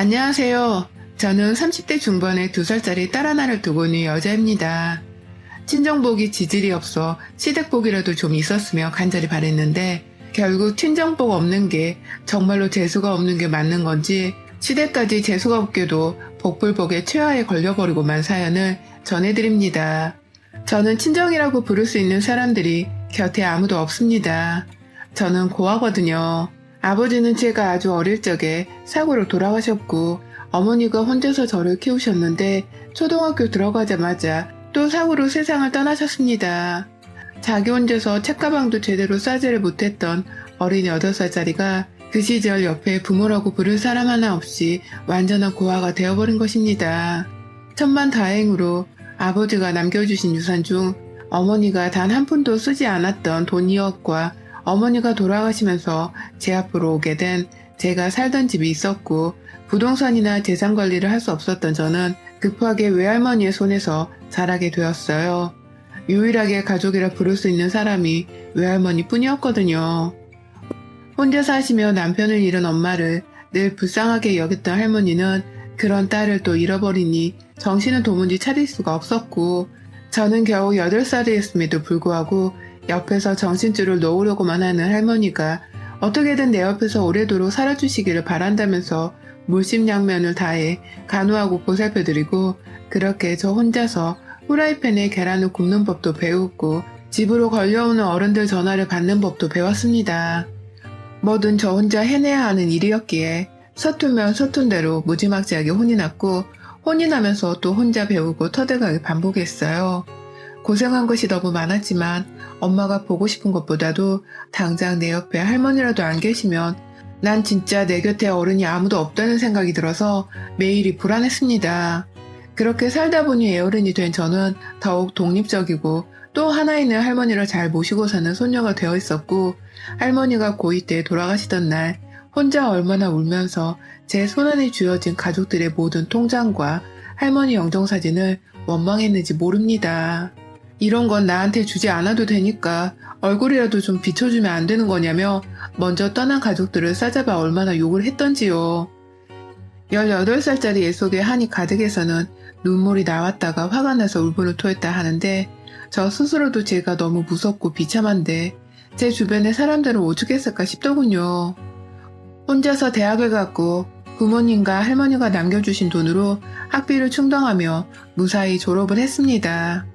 안녕하세요. 저는 30대 중반의 2살짜리 딸 하나를 두고 있는 여자입니다. 친정복이 지질이 없어 시댁복이라도 좀 있었으면 간절히 바랬는데 결국 친정복 없는 게 정말로 재수가 없는 게 맞는 건지 시댁까지 재수가 없게도 복불복의 최하에 걸려버리고만 사연을 전해드립니다. 저는 친정이라고 부를 수 있는 사람들이 곁에 아무도 없습니다. 저는 고아거든요. 아버지는 제가 아주 어릴 적에 사고로 돌아가셨고 어머니가 혼자서 저를 키우셨는데 초등학교 들어가자마자 또 사고로 세상을 떠나셨습니다. 자기 혼자서 책가방도 제대로 싸지를 못했던 어린 8살짜리가 그 시절 옆에 부모라고 부를 사람 하나 없이 완전한 고아가 되어버린 것입니다. 천만다행으로 아버지가 남겨주신 유산 중 어머니가 단 한 푼도 쓰지 않았던 돈 2억과 어머니가 돌아가시면서 제 앞으로 오게 된 제가 살던 집이 있었고 부동산이나 재산 관리를 할 수 없었던 저는 급하게 외할머니의 손에서 자라게 되었어요. 유일하게 가족이라 부를 수 있는 사람이 외할머니 뿐이었거든요. 혼자 사시며 남편을 잃은 엄마를 늘 불쌍하게 여겼던 할머니는 그런 딸을 또 잃어버리니 정신을 도무지 차릴 수가 없었고 저는 겨우 8살이었음에도 불구하고 옆에서 정신줄을 놓으려고만 하는 할머니가 어떻게든 내 옆에서 오래도록 살아주시기를 바란다면서 물심양면을 다해 간호하고 보살펴드리고 그렇게 저 혼자서 후라이팬에 계란을 굽는 법도 배웠고 집으로 걸려오는 어른들 전화를 받는 법도 배웠습니다. 뭐든 저 혼자 해내야 하는 일이었기에 서투면 서툰 대로 무지막지하게 혼이 났고 혼이 나면서 또 혼자 배우고 터득하게 반복했어요. 고생한 것이 너무 많았지만 엄마가 보고 싶은 것보다도 당장 내 옆에 할머니라도 안 계시면 난 진짜 내 곁에 어른이 아무도 없다는 생각이 들어서 매일이 불안했습니다. 그렇게 살다 보니 애어른이 된 저는 더욱 독립적이고 또 하나 있는 할머니를 잘 모시고 사는 손녀가 되어 있었고 할머니가 고2 때 돌아가시던 날 혼자 얼마나 울면서 제 손안에 쥐어진 가족들의 모든 통장과 할머니 영정사진을 원망했는지 모릅니다. 이런 건 나한테 주지 않아도 되니까 얼굴이라도 좀 비춰주면 안 되는 거냐며 먼저 떠난 가족들을 싸잡아 얼마나 욕을 했던지요. 18살짜리 애 속에 한이 가득해서는 눈물이 나왔다가 화가 나서 울분을 토했다 하는데 저 스스로도 제가 너무 무섭고 비참한데 제 주변의 사람들은 오죽했을까 싶더군요. 혼자서 대학을 갔고 부모님과 할머니가 남겨주신 돈으로 학비를 충당하며 무사히 졸업을 했습니다.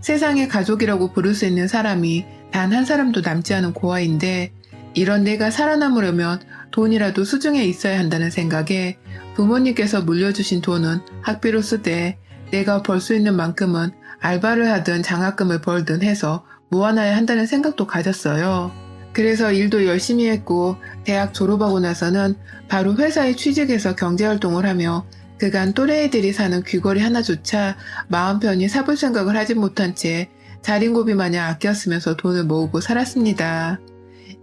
세상에 가족이라고 부를 수 있는 사람이 단 한 사람도 남지 않은 고아인데 이런 내가 살아남으려면 돈이라도 수중에 있어야 한다는 생각에 부모님께서 물려주신 돈은 학비로 쓰되 내가 벌 수 있는 만큼은 알바를 하든 장학금을 벌든 해서 모아놔야 한다는 생각도 가졌어요. 그래서 일도 열심히 했고 대학 졸업하고 나서는 바로 회사에 취직해서 경제활동을 하며 그간 또래 애들이 사는 귀걸이 하나조차 마음 편히 사볼 생각을 하지 못한 채 자린고비 마냥 아껴 쓰면서 돈을 모으고 살았습니다.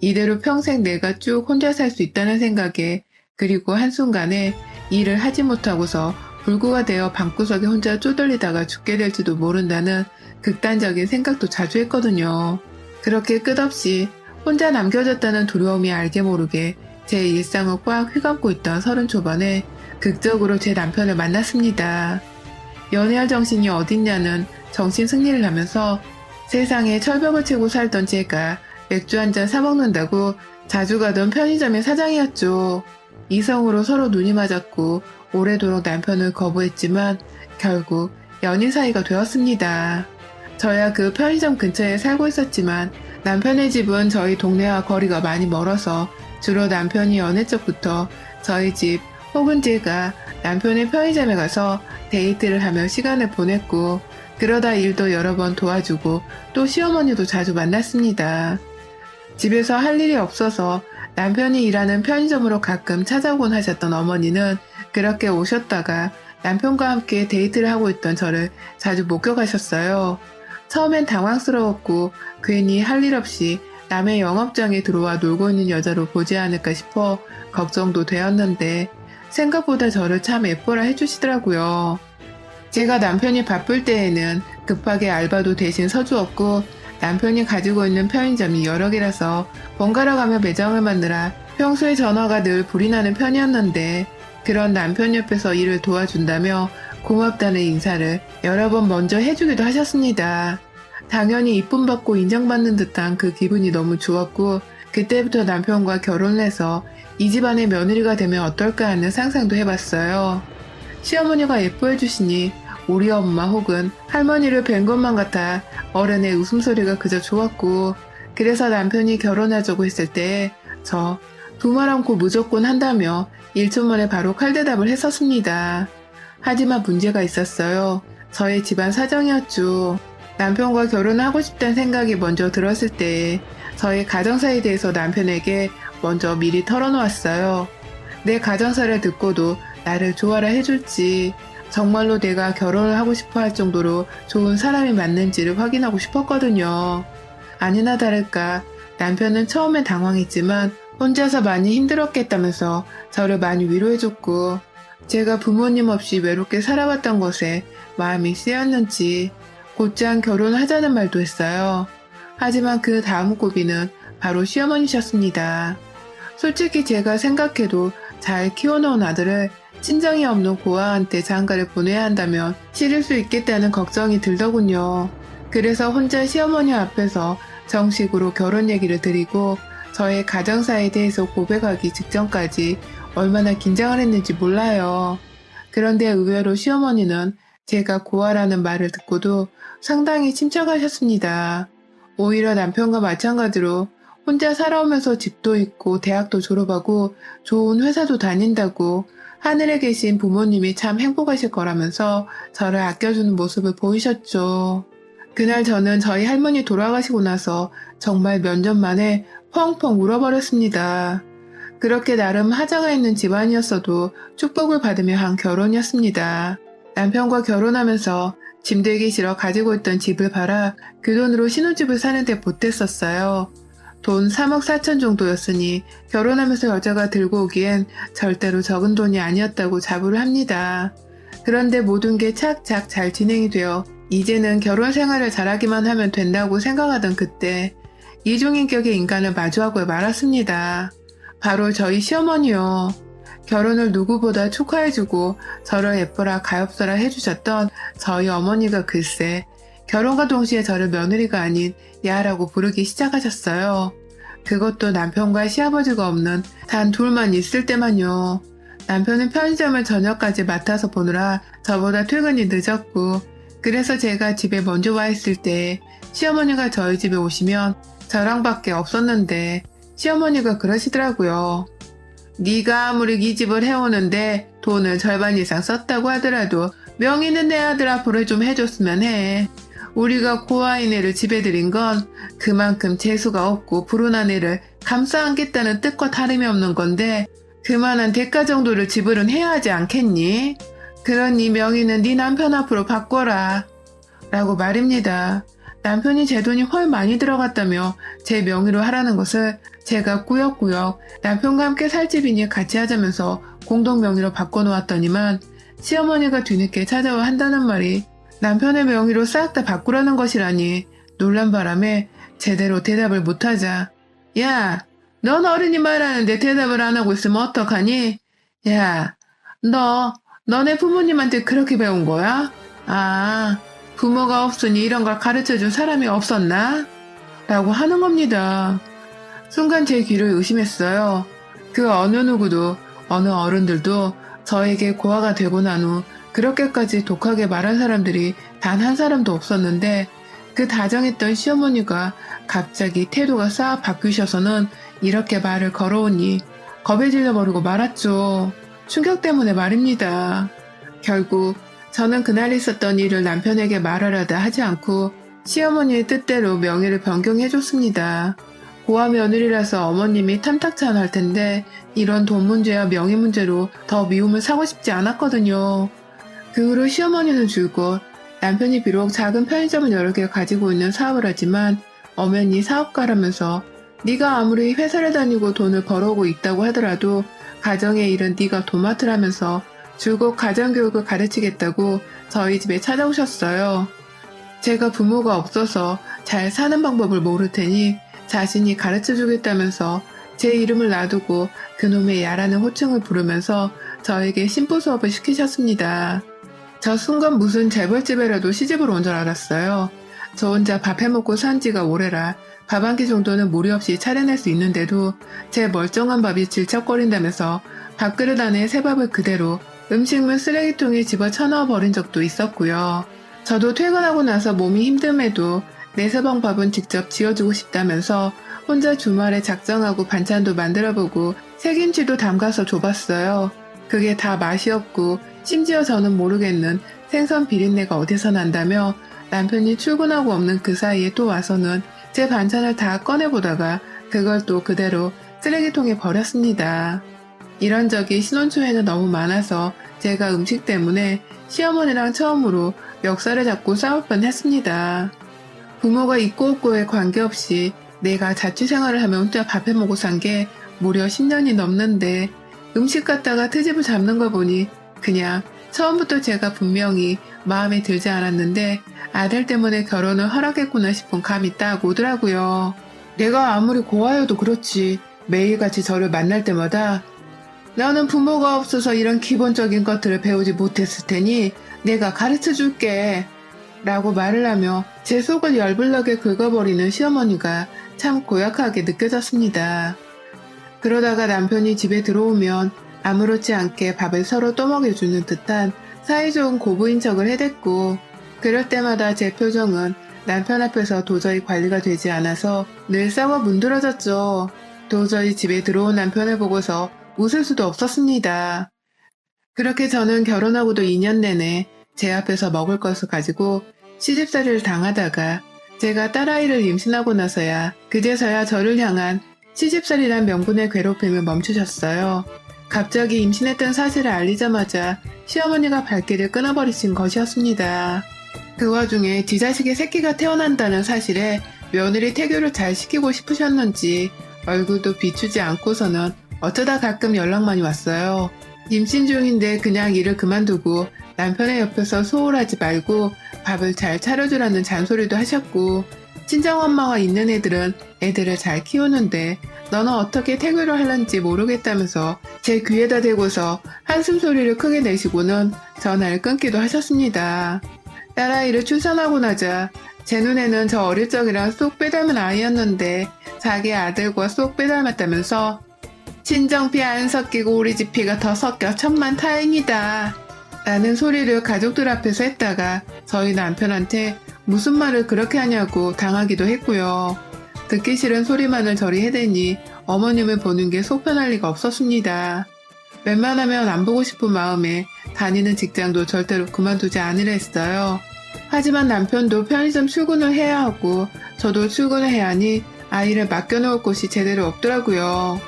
이대로 평생 내가 쭉 혼자 살 수 있다는 생각에 그리고 한순간에 일을 하지 못하고서 불구가 되어 방구석에 혼자 쪼들리다가 죽게 될지도 모른다는 극단적인 생각도 자주 했거든요. 그렇게 끝없이 혼자 남겨졌다는 두려움이 알게 모르게 제 일상을 꽉 휘감고 있던 30 초반에 극적으로 제 남편을 만났습니다. 연애할 정신이 어딨냐는 정신 승리를 하면서 세상에 철벽을 치고 살던 제가 맥주 한잔 사먹는다고 자주 가던 편의점의 사장이었죠. 이성으로 서로 눈이 맞았고 오래도록 남편을 거부했지만 결국 연인 사이가 되었습니다. 저야 그 편의점 근처에 살고 있었지만 남편의 집은 저희 동네와 거리가 많이 멀어서 주로 남편이 어느 쪽부터 저희 집 혹은 제가 남편의 편의점에 가서 데이트를 하며 시간을 보냈고 그러다 일도 여러 번 도와주고 또 시어머니도 자주 만났습니다. 집에서 할 일이 없어서 남편이 일하는 편의점으로 가끔 찾아오곤 하셨던 어머니는 그렇게 오셨다가 남편과 함께 데이트를 하고 있던 저를 자주 목격하셨어요. 처음엔 당황스러웠고 괜히 할 일 없이 남의 영업장에 들어와 놀고 있는 여자로 보지 않을까 싶어 걱정도 되었는데 생각보다 저를 참 예뻐라 해주시더라고요. 제가 남편이 바쁠 때에는 급하게 알바도 대신 서주었고 남편이 가지고 있는 편의점이 여러 개라서 번갈아 가며 매장을 만드라 평소에 전화가 늘 불이 나는 편이었는데 그런 남편 옆에서 일을 도와준다며 고맙다는 인사를 여러 번 먼저 해주기도 하셨습니다. 당연히 이쁨 받고 인정받는 듯한 그 기분이 너무 좋았고, 그때부터 남편과 결혼을 해서 이 집안의 며느리가 되면 어떨까 하는 상상도 해봤어요. 시어머니가 예뻐해 주시니 우리 엄마 혹은 할머니를 뵌 것만 같아 어른의 웃음소리가 그저 좋았고, 그래서 남편이 결혼하자고 했을 때 저 두 말 않고 무조건 한다며 1초 만에 바로 칼대답을 했었습니다. 하지만 문제가 있었어요. 저의 집안 사정이었죠. 남편과 결혼하고 싶다는 생각이 먼저 들었을 때 저의 가정사에 대해서 남편에게 먼저 미리 털어놓았어요. 내 가정사를 듣고도 나를 좋아라 해줄지, 정말로 내가 결혼을 하고 싶어 할 정도로 좋은 사람이 맞는지를 확인하고 싶었거든요. 아니나 다를까 남편은 처음엔 당황했지만 혼자서 많이 힘들었겠다면서 저를 많이 위로해줬고, 제가 부모님 없이 외롭게 살아왔던 것에 마음이 쓰였는지 곧장 결혼하자는 말도 했어요. 하지만 그 다음 고비는 바로 시어머니셨습니다. 솔직히 제가 생각해도 잘 키워놓은 아들을 친정이 없는 고아한테 장가를 보내야 한다면 싫을 수 있겠다는 걱정이 들더군요. 그래서 혼자 시어머니 앞에서 정식으로 결혼 얘기를 드리고 저의 가정사에 대해서 고백하기 직전까지 얼마나 긴장을 했는지 몰라요. 그런데 의외로 시어머니는 제가 고아라는 말을 듣고도 상당히 침착하셨습니다. 오히려 남편과 마찬가지로 혼자 살아오면서 집도 있고 대학도 졸업하고 좋은 회사도 다닌다고 하늘에 계신 부모님이 참 행복하실 거라면서 저를 아껴주는 모습을 보이셨죠. 그날 저는 저희 할머니 돌아가시고 나서 정말 몇 년 만에 펑펑 울어버렸습니다. 그렇게 나름 하자가 있는 집안이었어도 축복을 받으며 한 결혼이었습니다. 남편과 결혼하면서 짐들기 싫어 가지고 있던 집을 팔아 그 돈으로 신혼집을 사는데 보탰었어요. 돈 3억 4천 정도였으니 결혼하면서 여자가 들고 오기엔 절대로 적은 돈이 아니었다고 자부를 합니다. 그런데 모든 게 착착 잘 진행이 되어 이제는 결혼 생활을 잘하기만 하면 된다고 생각하던 그때 이중인격의 인간을 마주하고 말았습니다. 바로 저희 시어머니요. 결혼을 누구보다 축하해주고 저를 예뻐라 가엾어라 해주셨던 저희 어머니가 글쎄 결혼과 동시에 저를 며느리가 아닌 야라고 부르기 시작하셨어요. 그것도 남편과 시아버지가 없는 단 둘만 있을 때만요. 남편은 편의점을 저녁까지 맡아서 보느라 저보다 퇴근이 늦었고, 그래서 제가 집에 먼저 와 있을 때 시어머니가 저희 집에 오시면 저랑밖에 없었는데 시어머니가 그러시더라고요. 네가 아무리 이 집을 해오는데 돈을 절반 이상 썼다고 하더라도 명의는 내 아들 앞으로 좀 해줬으면 해. 우리가 고아인 애를 집에 들인 건 그만큼 재수가 없고 불운한 애를 감싸 안겠다는 뜻과 다름이 없는 건데 그만한 대가 정도를 지불은 해야 하지 않겠니? 그러니 명의는 네 남편 앞으로 바꿔라. 라고 말입니다. 남편이 제 돈이 훨 많이 들어갔다며 제 명의로 하라는 것을 제가 꾸역꾸역 남편과 함께 살 집이니 같이 하자면서 공동 명의로 바꿔놓았더니만 시어머니가 뒤늦게 찾아와 한다는 말이 남편의 명의로 싹 다 바꾸라는 것이라니 놀란 바람에 제대로 대답을 못하자 야, 넌 어른이 말하는데 대답을 안 하고 있으면 어떡하니? 야, 너네 부모님한테 그렇게 배운 거야? 아, 부모가 없으니 이런 걸 가르쳐준 사람이 없었나? 라고 하는 겁니다. 순간 제 귀를 의심했어요. 그 어느 누구도, 어느 어른들도 저에게 고아가 되고 난 후 그렇게까지 독하게 말한 사람들이 단 한 사람도 없었는데 그 다정했던 시어머니가 갑자기 태도가 싹 바뀌셔서는 이렇게 말을 걸어오니 겁에 질려버리고 말았죠. 충격 때문에 말입니다. 결국 저는 그날 있었던 일을 남편에게 말하려다 하지 않고 시어머니의 뜻대로 명의를 변경해줬습니다. 고아 며느리라서 어머님이 탐탁찮아 할 텐데 이런 돈 문제와 명의 문제로 더 미움을 사고 싶지 않았거든요. 그 후로 시어머니는 줄곧 남편이 비록 작은 편의점을 여러 개 가지고 있는 사업을 하지만 엄연히 사업가라면서 네가 아무리 회사를 다니고 돈을 벌어오고 있다고 하더라도 가정의 일은 네가 도맡으라면서 줄곧 가정교육을 가르치겠다고 저희 집에 찾아오셨어요. 제가 부모가 없어서 잘 사는 방법을 모를 테니 자신이 가르쳐주겠다면서 제 이름을 놔두고 그놈의 야라는 호칭을 부르면서 저에게 심부 수업을 시키셨습니다. 저 순간 무슨 재벌집에라도 시집을 온 줄 알았어요. 저 혼자 밥 해먹고 산 지가 오래라 밥 한 끼 정도는 무리 없이 차려낼 수 있는데도 제 멀쩡한 밥이 질척거린다면서 밥그릇 안에 새밥을 그대로 음식물 쓰레기통에 집어쳐넣어 버린 적도 있었고요. 저도 퇴근하고 나서 몸이 힘듦에도 내 새방밥은 직접 지어주고 싶다면서 혼자 주말에 작정하고 반찬도 만들어보고 새김치도 담가서 줘봤어요. 그게 다 맛이 없고 심지어 저는 모르겠는 생선 비린내가 어디서 난다며 남편이 출근하고 없는 그 사이에 또 와서는 제 반찬을 다 꺼내보다가 그걸 또 그대로 쓰레기통에 버렸습니다. 이런 적이 신혼 초에는 너무 많아서 제가 음식 때문에 시어머니랑 처음으로 멱살을 잡고 싸울 뻔했습니다. 부모가 있고 없고에 관계없이 내가 자취생활을 하며 혼자 밥 해먹고 산 게 무려 10년이 넘는데 음식 갖다가 트집을 잡는 거 보니 그냥 처음부터 제가 분명히 마음에 들지 않았는데 아들 때문에 결혼을 허락했구나 싶은 감이 딱 오더라고요. 내가 아무리 고아여도 그렇지 매일같이 저를 만날 때마다 나는 부모가 없어서 이런 기본적인 것들을 배우지 못했을 테니 내가 가르쳐 줄게 라고 말을 하며 제 속을 열불나게 긁어버리는 시어머니가 참 고약하게 느껴졌습니다. 그러다가 남편이 집에 들어오면 아무렇지 않게 밥을 서로 떠먹여주는 듯한 사이좋은 고부인 척을 해댔고 그럴 때마다 제 표정은 남편 앞에서 도저히 관리가 되지 않아서 늘 썩어 문드러졌죠. 도저히 집에 들어온 남편을 보고서 웃을 수도 없었습니다. 그렇게 저는 결혼하고도 2년 내내 제 앞에서 먹을 것을 가지고 시집살이를 당하다가 제가 딸아이를 임신하고 나서야 그제서야 저를 향한 시집살이란 명분의 괴롭힘을 멈추셨어요. 갑자기 임신했던 사실을 알리자마자 시어머니가 발길을 끊어버리신 것이었습니다. 그 와중에 지자식의 새끼가 태어난다는 사실에 며느리 태교를 잘 시키고 싶으셨는지 얼굴도 비추지 않고서는 어쩌다 가끔 연락만이 왔어요. 임신 중인데 그냥 일을 그만두고 남편의 옆에서 소홀하지 말고 밥을 잘 차려주라는 잔소리도 하셨고 친정엄마가 있는 애들은 애들을 잘 키우는데 너는 어떻게 태교를 하는지 모르겠다면서 제 귀에다 대고서 한숨 소리를 크게 내시고는 전화를 끊기도 하셨습니다. 딸아이를 출산하고 나자 제 눈에는 저 어릴 적이랑 쏙 빼닮은 아이였는데 자기 아들과 쏙 빼닮았다면서 친정피 안 섞이고 우리 집 피가 더 섞여 천만 다행이다 라는 소리를 가족들 앞에서 했다가 저희 남편한테 무슨 말을 그렇게 하냐고 당하기도 했고요. 듣기 싫은 소리만을 저리 해대니 어머님을 보는 게 속 편할 리가 없었습니다. 웬만하면 안 보고 싶은 마음에 다니는 직장도 절대로 그만두지 않으려 했어요. 하지만 남편도 편의점 출근을 해야 하고 저도 출근을 해야 하니 아이를 맡겨놓을 곳이 제대로 없더라고요.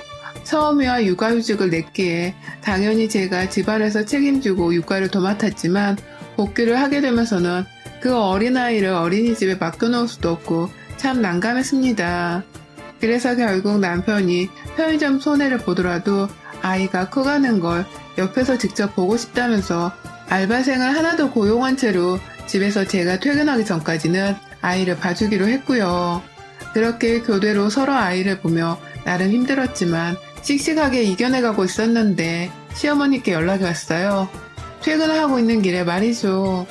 처음이야 육아휴직을 냈기에 당연히 제가 집안에서 책임지고 육아를 도맡았지만 복귀를 하게 되면서는 그 어린아이를 어린이집에 맡겨놓을 수도 없고 참 난감했습니다. 그래서 결국 남편이 편의점 손해를 보더라도 아이가 커가는 걸 옆에서 직접 보고 싶다면서 알바생을 하나도 고용한 채로 집에서 제가 퇴근하기 전까지는 아이를 봐주기로 했고요. 그렇게 교대로 서로 아이를 보며 나름 힘들었지만 씩씩하게 이겨내가고 있었는데 시어머니께 연락이 왔어요. 퇴근을 하고 있는 길에 말이죠.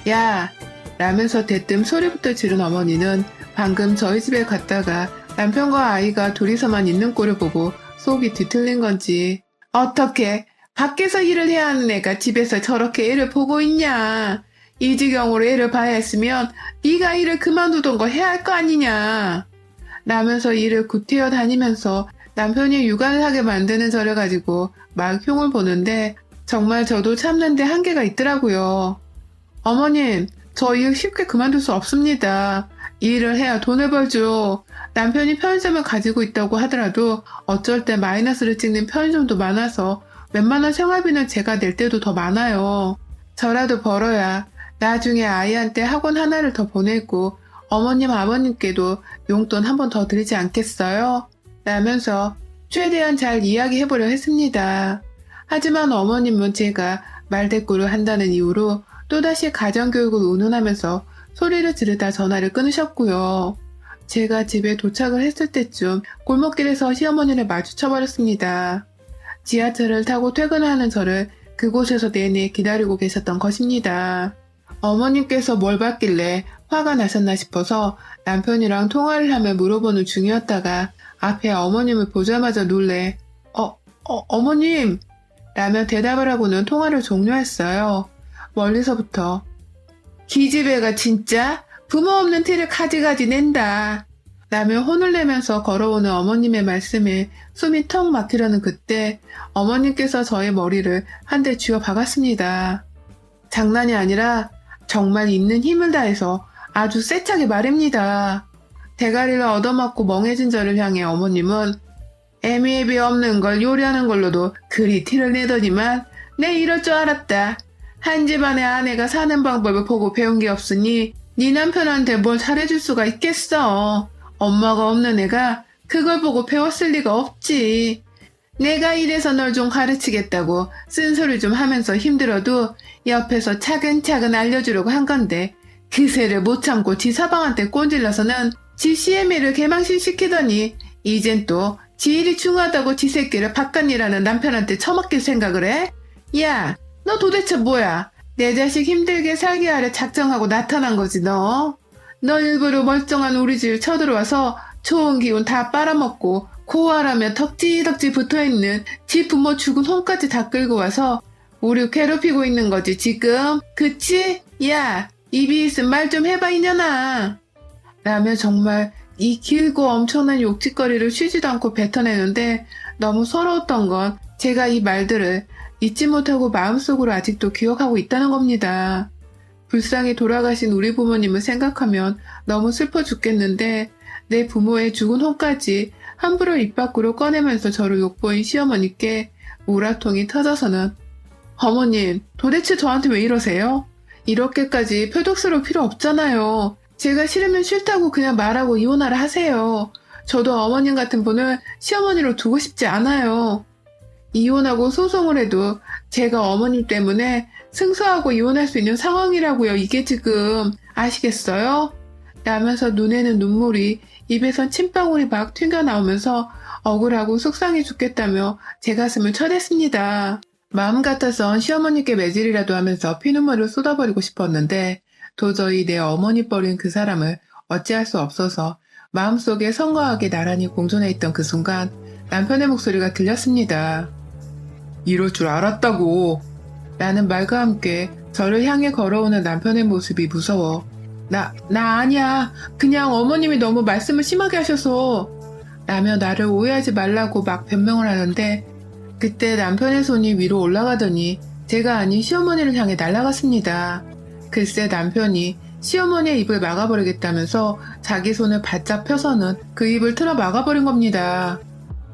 야! 라면서 대뜸 소리부터 지른 어머니는 방금 저희 집에 갔다가 남편과 아이가 둘이서만 있는 꼴을 보고 속이 뒤틀린 건지 어떻게 밖에서 일을 해야 하는 애가 집에서 저렇게 애를 보고 있냐. 이 지경으로 애를 봐야 했으면 네가 일을 그만두던 거 해야 할 거 아니냐. 라면서 일을 구태여 다니면서 남편이 육아를 하게 만드는 저를 가지고 막 흉을 보는데 정말 저도 참는데 한계가 있더라고요. 어머님, 저 일 쉽게 그만둘 수 없습니다. 이 일을 해야 돈을 벌죠. 남편이 편의점을 가지고 있다고 하더라도 어쩔 때 마이너스를 찍는 편의점도 많아서 웬만한 생활비는 제가 낼 때도 더 많아요. 저라도 벌어야 나중에 아이한테 학원 하나를 더 보내고 어머님 아버님께도 용돈 한 번 더 드리지 않겠어요? 라면서 최대한 잘 이야기해보려 했습니다. 하지만 어머님은 제가 말대꾸를 한다는 이유로 또다시 가정교육을 운운하면서 소리를 지르다 전화를 끊으셨고요. 제가 집에 도착을 했을 때쯤 골목길에서 시어머니를 마주쳐버렸습니다. 지하철을 타고 퇴근하는 저를 그곳에서 내내 기다리고 계셨던 것입니다. 어머님께서 뭘 받길래 화가 나셨나 싶어서 남편이랑 통화를 하며 물어보는 중이었다가 앞에 어머님을 보자마자 놀래 어머님! 라며 대답을 하고는 통화를 종료했어요. 멀리서부터 기집애가 진짜 부모 없는 티를 가지가지 낸다. 라며 혼을 내면서 걸어오는 어머님의 말씀에 숨이 턱 막히려는 그때 어머님께서 저의 머리를 한 대 쥐어 박았습니다. 장난이 아니라 정말 있는 힘을 다해서 아주 세차게 말입니다. 대가리를 얻어맞고 멍해진 저를 향해 어머님은 애미애비 없는 걸 요리하는 걸로도 그리 티를 내더니만 내 이럴 줄 알았다. 한 집안의 아내가 사는 방법을 보고 배운 게 없으니 네 남편한테 뭘 잘해줄 수가 있겠어. 엄마가 없는 애가 그걸 보고 배웠을 리가 없지. 내가 이래서 널 좀 가르치겠다고 쓴소리 좀 하면서 힘들어도 옆에서 차근차근 알려주려고 한 건데 그새를 못 참고 지 사방한테 꼰질러서는 지 CMA를 개망신시키더니 이젠 또 지 일이 중요하다고 지 새끼를 바깥일하는 남편한테 처먹길 생각을 해? 야, 너 도대체 뭐야? 내 자식 힘들게 살게 하려 작정하고 나타난 거지 너. 너 일부러 멀쩡한 우리 집 쳐들어와서 좋은 기운 다 빨아먹고 고아라며 덕지덕지 붙어있는 지 부모 죽은 혼까지 다 끌고 와서 우리 괴롭히고 있는 거지 지금. 그치? 야, 입이 있음 말 좀 해봐 이년아. 라며 정말 이 길고 엄청난 욕짓거리를 쉬지도 않고 뱉어내는데 너무 서러웠던 건 제가 이 말들을 잊지 못하고 마음속으로 아직도 기억하고 있다는 겁니다. 불쌍히 돌아가신 우리 부모님을 생각하면 너무 슬퍼 죽겠는데 내 부모의 죽은 혼까지 함부로 입 밖으로 꺼내면서 저를 욕보인 시어머니께 우라통이 터져서는 어머님, 도대체 저한테 왜 이러세요? 이렇게까지 표독스러울 필요 없잖아요. 제가 싫으면 싫다고 그냥 말하고 이혼하라 하세요. 저도 어머님 같은 분을 시어머니로 두고 싶지 않아요. 이혼하고 소송을 해도 제가 어머님 때문에 승소하고 이혼할 수 있는 상황이라고요. 이게 지금 아시겠어요? 라면서 눈에는 눈물이 입에선 침방울이 막 튕겨나오면서 억울하고 속상해 죽겠다며 제 가슴을 쳐댔습니다. 마음 같아선 시어머니께 매질이라도 하면서 피눈물을 쏟아버리고 싶었는데 도저히 내 어머니 버린 그 사람을 어찌할 수 없어서 마음속에 성거하게 나란히 공존해 있던 그 순간 남편의 목소리가 들렸습니다. 이럴 줄 알았다고. 라는 말과 함께 저를 향해 걸어오는 남편의 모습이 무서워. 나 아니야. 그냥 어머님이 너무 말씀을 심하게 하셔서. 라며 나를 오해하지 말라고 막 변명을 하는데 그때 남편의 손이 위로 올라가더니 제가 아닌 시어머니를 향해 날아갔습니다. 글쎄 남편이 시어머니의 입을 막아버리겠다면서 자기 손을 바짝 펴서는 그 입을 틀어 막아버린 겁니다.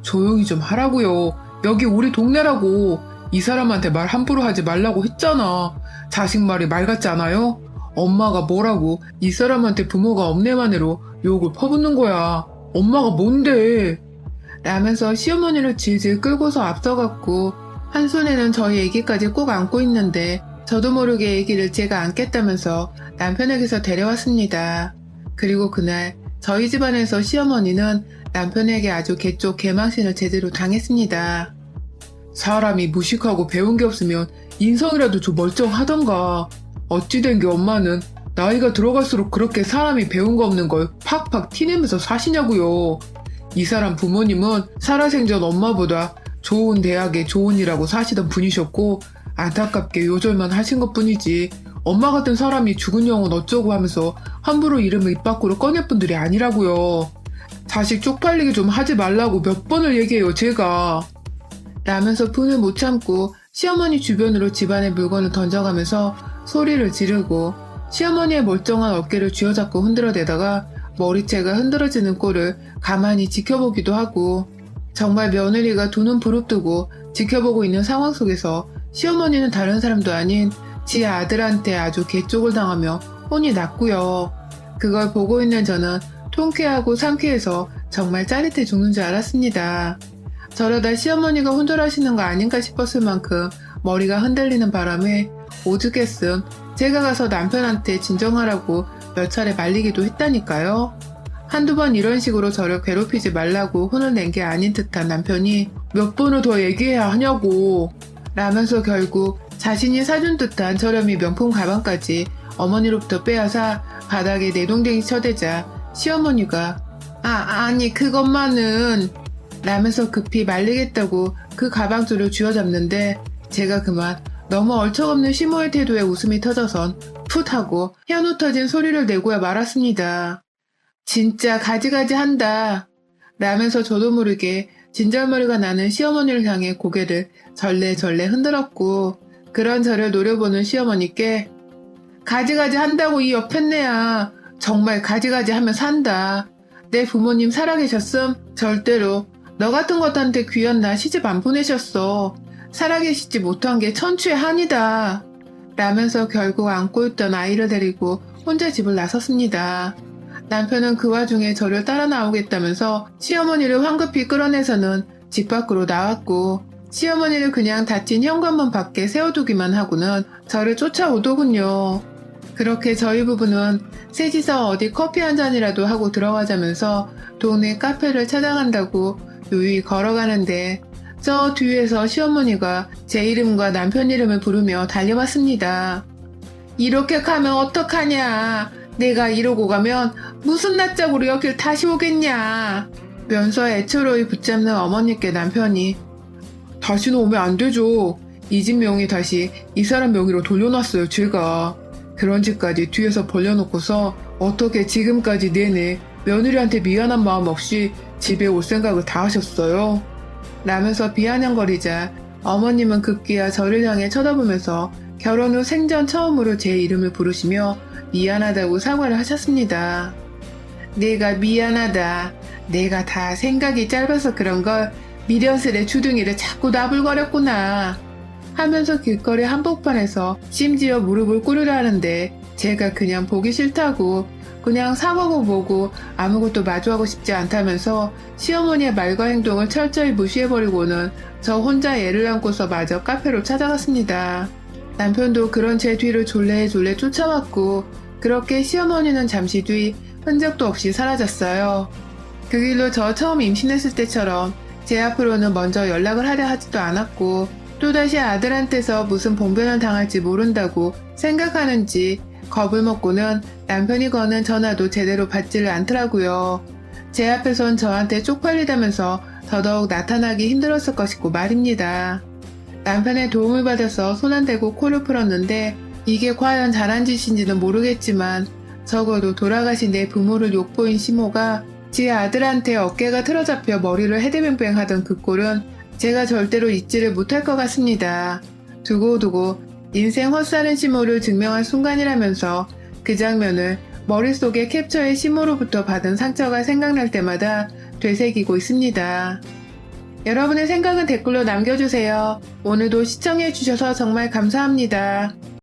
조용히 좀 하라고요. 여기 우리 동네라고. 이 사람한테 말 함부로 하지 말라고 했잖아. 자식 말이 말 같지 않아요? 엄마가 뭐라고 이 사람한테 부모가 없네만으로 욕을 퍼붓는 거야. 엄마가 뭔데? 라면서 시어머니를 질질 끌고서 앞서갔고 한 손에는 저희 애기까지 꼭 안고 있는데 저도 모르게 애기를 제가 안겠다면서 남편에게서 데려왔습니다. 그리고 그날 저희 집안에서 시어머니는 남편에게 아주 개쪽 개망신을 제대로 당했습니다. 사람이 무식하고 배운 게 없으면 인성이라도 좀 멀쩡하던가. 어찌된 게 엄마는 나이가 들어갈수록 그렇게 사람이 배운 거 없는 걸 팍팍 티내면서 사시냐고요. 이 사람 부모님은 살아생전 엄마보다 좋은 대학에 좋은 일하고 사시던 분이셨고 안타깝게 요절만 하신 것뿐이지 엄마 같은 사람이 죽은 영혼 어쩌고 하면서 함부로 이름을 입 밖으로 꺼낼 분들이 아니라고요. 자식 쪽팔리게 좀 하지 말라고 몇 번을 얘기해요 제가. 라면서 분을 못 참고 시어머니 주변으로 집안의 물건을 던져가면서 소리를 지르고 시어머니의 멀쩡한 어깨를 쥐어잡고 흔들어대다가 머리채가 흔들어지는 꼴을 가만히 지켜보기도 하고 정말 며느리가 두 눈 부릅뜨고 지켜보고 있는 상황 속에서 시어머니는 다른 사람도 아닌 지 아들한테 아주 개쪽을 당하며 혼이 났고요. 그걸 보고 있는 저는 통쾌하고 상쾌해서 정말 짜릿해 죽는 줄 알았습니다. 저러다 시어머니가 혼절하시는 거 아닌가 싶었을 만큼 머리가 흔들리는 바람에 오죽했음 제가 가서 남편한테 진정하라고 몇 차례 말리기도 했다니까요. 한두 번 이런 식으로 저를 괴롭히지 말라고 혼을 낸 게 아닌 듯한 남편이 몇 번을 더 얘기해야 하냐고 라면서 결국 자신이 사준 듯한 저렴이 명품 가방까지 어머니로부터 빼앗아 바닥에 내동댕이 쳐대자 시어머니가 아니 그것만은 라면서 급히 말리겠다고 그 가방줄을 쥐어잡는데 제가 그만 너무 얼척없는 시모의 태도에 웃음이 터져선 풋 하고 현우 터진 소리를 내고야 말았습니다. 진짜 가지가지 한다 라면서 저도 모르게 진절머리가 나는 시어머니를 향해 고개를 절레절레 흔들었고 그런 저를 노려보는 시어머니께 가지가지 한다고 이 옆했네야 정말 가지가지 하면 산다. 내 부모님 살아계셨음 절대로 너 같은 것한테 귀한 나 시집 안 보내셨어. 살아계시지 못한 게 천추의 한이다. 라면서 결국 안고 있던 아이를 데리고 혼자 집을 나섰습니다. 남편은 그 와중에 저를 따라 나오겠다면서 시어머니를 황급히 끌어내서는 집 밖으로 나왔고 시어머니를 그냥 닫힌 현관문 밖에 세워두기만 하고는 저를 쫓아오더군요. 그렇게 저희 부부는 셋이서 어디 커피 한 잔이라도 하고 들어가자면서 동네 카페를 찾아간다고 유유히 걸어가는데 저 뒤에서 시어머니가 제 이름과 남편 이름을 부르며 달려왔습니다. 이렇게 가면 어떡하냐. 내가 이러고 가면 무슨 낯짝으로 여길 다시 오겠냐. 면서 애처로이 붙잡는 어머니께 남편이 다시는 오면 안 되죠. 이 집 명의 다시 이 사람 명의로 돌려놨어요 제가. 그런 집까지 뒤에서 벌려놓고서 어떻게 지금까지 내내 며느리한테 미안한 마음 없이 집에 올 생각을 다 하셨어요? 라면서 비아냥거리자 어머님은 급기야 저를 향해 쳐다보면서 결혼 후 생전 처음으로 제 이름을 부르시며 미안하다고 사과를 하셨습니다. 내가 미안하다. 내가 다 생각이 짧아서 그런 걸 미련스레 주둥이를 자꾸 나불거렸구나. 하면서 길거리 한복판에서 심지어 무릎을 꿇으려 하는데 제가 그냥 보기 싫다고 그냥 사과고 보고 아무것도 마주하고 싶지 않다면서 시어머니의 말과 행동을 철저히 무시해버리고는 저 혼자 애를 안고서 마저 카페로 찾아갔습니다. 남편도 그런 제 뒤를 졸래졸래 쫓아왔고 그렇게 시어머니는 잠시 뒤 흔적도 없이 사라졌어요. 그 길로 저 처음 임신했을 때처럼 제 앞으로는 먼저 연락을 하려 하지도 않았고 또다시 아들한테서 무슨 봉변을 당할지 모른다고 생각하는지 겁을 먹고는 남편이 거는 전화도 제대로 받지를 않더라고요. 제 앞에선 저한테 쪽팔리다면서 더더욱 나타나기 힘들었을 것이고 말입니다. 남편의 도움을 받아서 손 안 대고 코를 풀었는데 이게 과연 잘한 짓인지는 모르겠지만 적어도 돌아가신 내 부모를 욕보인 시모가 제 아들한테 어깨가 틀어잡혀 머리를 헤드뱅뱅 하던 그 꼴은 제가 절대로 잊지를 못할 것 같습니다. 두고두고 인생 헛살은 시모를 증명한 순간이라면서 그 장면을 머릿속에 캡처해 시모로부터 받은 상처가 생각날 때마다 되새기고 있습니다. 여러분의 생각은 댓글로 남겨주세요. 오늘도 시청해주셔서 정말 감사합니다.